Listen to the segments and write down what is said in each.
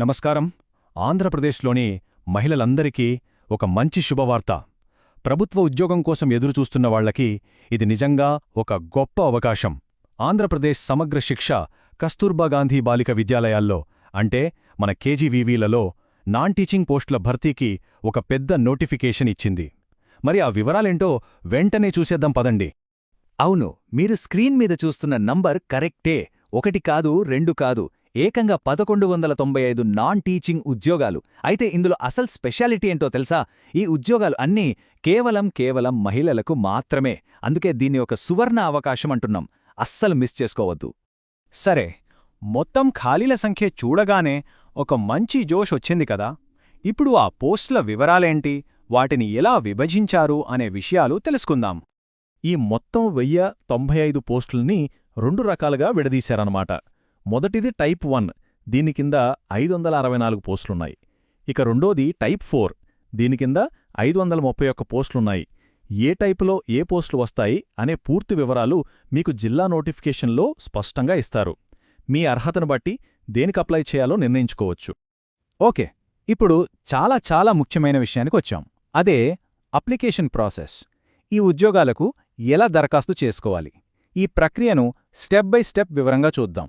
నమస్కారం. ఆంధ్రప్రదేశ్లోని మహిళలందరికీ ఒక మంచి శుభవార్త. ప్రభుత్వ ఉద్యోగం కోసం ఎదురుచూస్తున్న వాళ్లకి ఇది నిజంగా ఒక గొప్ప అవకాశం. ఆంధ్రప్రదేశ్ సమగ్ర శిక్ష కస్తూర్బా గాంధీ బాలిక విద్యాలయాల్లో అంటే మన కేజీవీవీలలో నాన్ టీచింగ్ పోస్టుల భర్తీకి ఒక పెద్ద నోటిఫికేషన్ ఇచ్చింది. మరి ఆ వివరాలేంటో వెంటనే చూసేద్దాం పదండి. అవును, మీరు స్క్రీన్ మీద చూస్తున్న నంబర్ కరెక్టే. 1 కాదు 2 కాదు, ఏకంగా 1195 నాన్ టీచింగ్ ఉద్యోగాలు. అయితే ఇందులో అసలు స్పెషాలిటీ ఏంటో తెలుసా? ఈ ఉద్యోగాలు అన్నీ కేవలం మహిళలకు మాత్రమే. అందుకే దీన్ని ఒక సువర్ణ అవకాశం అంటున్నాం. అస్సలు మిస్ చేసుకోవద్దు. సరే, మొత్తం ఖాళీల సంఖ్య చూడగానే ఒక మంచి జోష్ వచ్చింది కదా. ఇప్పుడు ఆ పోస్టుల వివరాలేంటి, వాటిని ఎలా విభజించారు అనే విషయాలు తెలుసుకుందాం. ఈ మొత్తం 1095 పోస్టుల్ని 2 రకాలుగా విడదీశారన్నమాట. మొదటిది టైప్ 1, దీని కింద 564 పోస్టులున్నాయి. ఇక రెండోది టైప్ 4, దీని కింద 531 పోస్టులున్నాయి. ఏ టైపులో ఏ పోస్టులు వస్తాయి అనే పూర్తి వివరాలు మీకు జిల్లా నోటిఫికేషన్లో స్పష్టంగా ఇస్తారు. మీ అర్హతను బట్టి దేనికి అప్లై చేయాలో నిర్ణయించుకోవచ్చు. ఓకే, ఇప్పుడు చాలా ముఖ్యమైన విషయానికొచ్చాం. అదే అప్లికేషన్ ప్రాసెస్. ఈ ఉద్యోగాలకు ఎలా దరఖాస్తు చేసుకోవాలి, ఈ ప్రక్రియను స్టెప్ బై స్టెప్ వివరంగా చూద్దాం.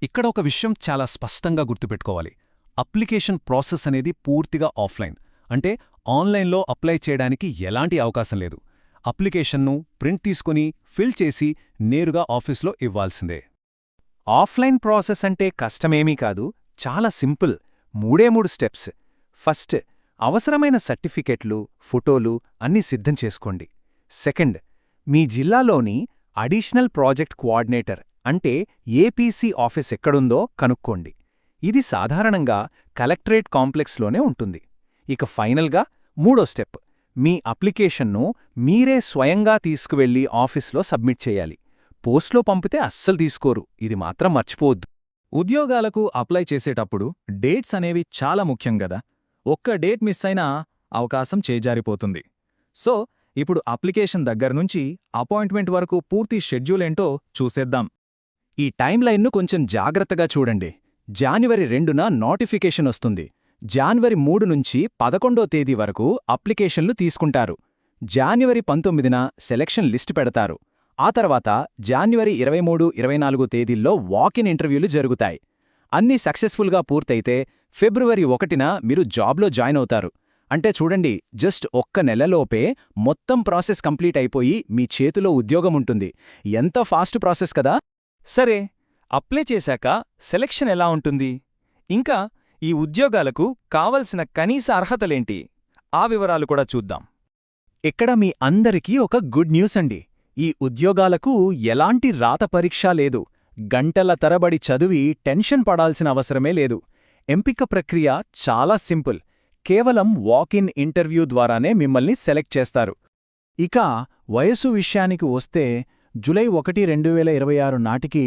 ఇక్కడ ఒక విషయం చాలా స్పష్టంగా గుర్తుపెట్టుకోవాలి. అప్లికేషన్ ప్రాసెస్ అనేది పూర్తిగా ఆఫ్లైన్, అంటే ఆన్లైన్లో అప్లై చేయడానికి ఎలాంటి అవకాశం లేదు. అప్లికేషన్ను ప్రింట్ తీసుకుని ఫిల్ చేసి నేరుగా ఆఫీస్లో ఇవ్వాల్సిందే. ఆఫ్లైన్ ప్రాసెస్ అంటే కష్టమేమీ కాదు, చాలా సింపుల్. 3 స్టెప్స్. ఫస్ట్, అవసరమైన సర్టిఫికెట్లు, ఫోటోలు అన్నీ సిద్ధం చేసుకోండి. సెకండ్, మీ జిల్లాలోని అడిషనల్ ప్రాజెక్ట్ కోఆర్డినేటర్ అంటే ఏపీసీ ఆఫీస్ ఎక్కడుందో కనుక్కోండి. ఇది సాధారణంగా కలెక్టరేట్ కాంప్లెక్స్లోనే ఉంటుంది. ఇక ఫైనల్గా 3వ స్టెప్, మీ అప్లికేషన్ను మీరే స్వయంగా తీసుకువెళ్లి ఆఫీస్లో సబ్మిట్ చేయాలి. పోస్ట్లో పంపితే అస్సలు తీసుకోరు, ఇది మాత్రం మర్చిపోవద్దు. ఉద్యోగాలకు అప్లై చేసేటప్పుడు డేట్స్ అనేవి చాలా ముఖ్యం గదా. ఒక్క డేట్ మిస్ అయినా అవకాశం చేజారిపోతుంది. సో ఇప్పుడు అప్లికేషన్ దగ్గర్నుంచి అపాయింట్మెంట్ వరకు పూర్తి షెడ్యూల్ ఏంటో చూసేద్దాం. ఈ టైమ్లైన్ను కొంచెం జాగ్రత్తగా చూడండి. జాన్వరి 2న నోటిఫికేషన్ వస్తుంది. జాన్వరి 3 నుంచి 11వ తేదీ వరకు అప్లికేషన్లు తీసుకుంటారు. జాన్వరి 19న సెలక్షన్ లిస్ట్ పెడతారు. ఆ తర్వాత జాన్వరి 23, 24 తేదీల్లో వాకిన్ ఇంటర్వ్యూలు జరుగుతాయి. అన్నీ సక్సెస్ఫుల్గా పూర్తయితే ఫిబ్రవరి 1న మీరు జాబ్లో జాయిన్ అవుతారు. అంటే చూడండి, జస్ట్ 1 నెలలోపే మొత్తం ప్రాసెస్ కంప్లీట్ అయిపోయి మీ చేతిలో ఉద్యోగముంటుంది. ఎంత ఫాస్ట్ ప్రాసెస్ కదా. సరే, అప్లై చేశాక సెలక్షన్ ఎలా ఉంటుంది, ఇంకా ఈ ఉద్యోగాలకు కావలసిన కనీస అర్హతలేంటి, ఆ వివరాలు కూడా చూద్దాం. ఇక్కడ మీ అందరికీ ఒక గుడ్ న్యూస్ అండి. ఈ ఉద్యోగాలకు ఎలాంటి రాత పరీక్ష లేదు. గంటల తరబడి చదివి టెన్షన్ పడాల్సిన అవసరమే లేదు. ఎంపిక ప్రక్రియ చాలా సింపుల్. కేవలం వాకిన్ ఇంటర్వ్యూ ద్వారానే మిమ్మల్ని సెలెక్ట్ చేస్తారు. ఇక వయసు విషయానికి వస్తే జూలై 1, 2026 నాటికి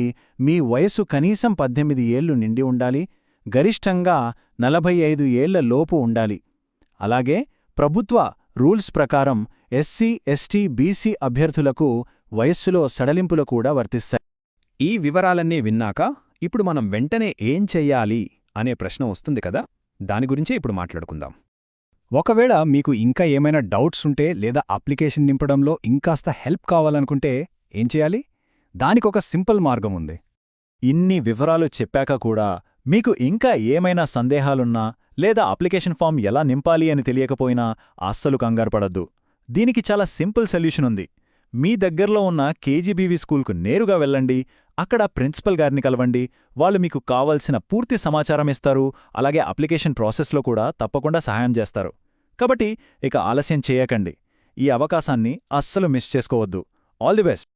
మీ వయసు కనీసం 18 ఏళ్లు నిండి ఉండాలి. గరిష్టంగా 45 ఏళ్ల లోపు ఉండాలి. అలాగే ప్రభుత్వ రూల్స్ ప్రకారం ఎస్సీ, ఎస్టీ, బీసీ అభ్యర్థులకు వయస్సులో సడలింపులు కూడా వర్తిస్తాయి. ఈ వివరాలన్నీ విన్నాక ఇప్పుడు మనం వెంటనే ఏం చెయ్యాలి అనే ప్రశ్న వస్తుంది కదా. దాని గురించే ఇప్పుడు మాట్లాడుకుందాం. ఒకవేళ మీకు ఇంకా ఏమైనా డౌట్స్ ఉంటే లేదా అప్లికేషన్ నింపడంలో ఇంకాస్త హెల్ప్ కావాలనుకుంటే ఏం చేయాలి? దానికొక సింపుల్ మార్గం ఉంది. ఇన్ని వివరాలు చెప్పాక కూడా మీకు ఇంకా ఏమైనా సందేహాలున్నా లేదా అప్లికేషన్ ఫామ్ ఎలా నింపాలి అని తెలియకపోయినా అస్సలు కంగారుపడద్దు. దీనికి చాలా సింపుల్ సొల్యూషన్ ఉంది. మీ దగ్గర్లో ఉన్న కేజీబీవీ స్కూల్కు నేరుగా వెళ్ళండి. అక్కడ ప్రిన్సిపల్ గారిని కలవండి. వాళ్ళు మీకు కావలసిన పూర్తి సమాచారం ఇస్తారు. అలాగే అప్లికేషన్ ప్రాసెస్లో కూడా తప్పకుండా సహాయం చేస్తారు. కాబట్టి ఇక ఆలస్యం చేయకండి. ఈ అవకాశాన్ని అస్సలు మిస్ చేసుకోవద్దు. All the best.